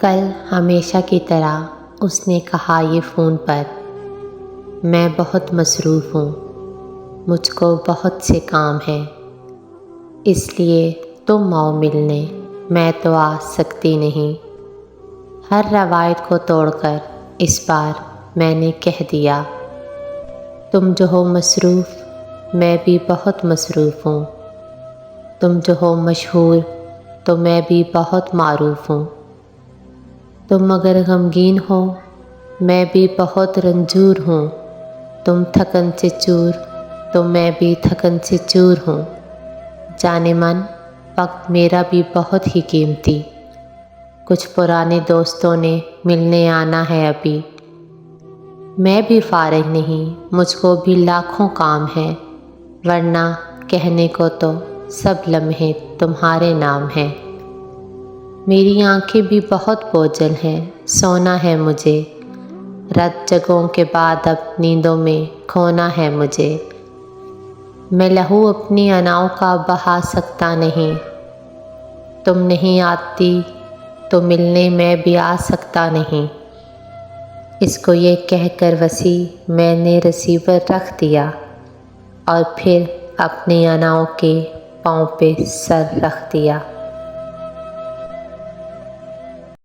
کل ہمیشہ کی طرح اس نے کہا یہ فون پر، میں بہت مصروف ہوں، مجھ کو بہت سے کام ہیں، اس لیے تم آؤ ملنے، میں تو آ سکتی نہیں۔ ہر روایت کو توڑ کر اس بار میں نے کہہ دیا، تم جو ہو مصروف میں بھی بہت مصروف ہوں، تم جو ہو مشہور تو میں بھی بہت معروف ہوں، تم اگر غمگین ہو میں بھی بہت رنجور ہوں، تم تھکن سے چور تو میں بھی تھکن سے چور ہوں، جانے من وقت میرا بھی بہت ہی قیمتی، کچھ پرانے دوستوں نے ملنے آنا ہے ابھی، میں بھی فارغ نہیں، مجھ کو بھی لاکھوں کام ہیں، ورنہ کہنے کو تو سب لمحے تمہارے نام ہیں، میری آنکھیں بھی بہت بوجھل ہیں، سونا ہے مجھے، رات جگوں کے بعد اب نیندوں میں کھونا ہے مجھے، میں لہو اپنی اناؤں کا بہا سکتا نہیں، تم نہیں آتی تو ملنے میں بھی آ سکتا نہیں۔ اس کو یہ کہہ کر وسیع میں نے ریسیور رکھ دیا اور پھر اپنی اناؤں کے پاؤں پہ سر رکھ دیا۔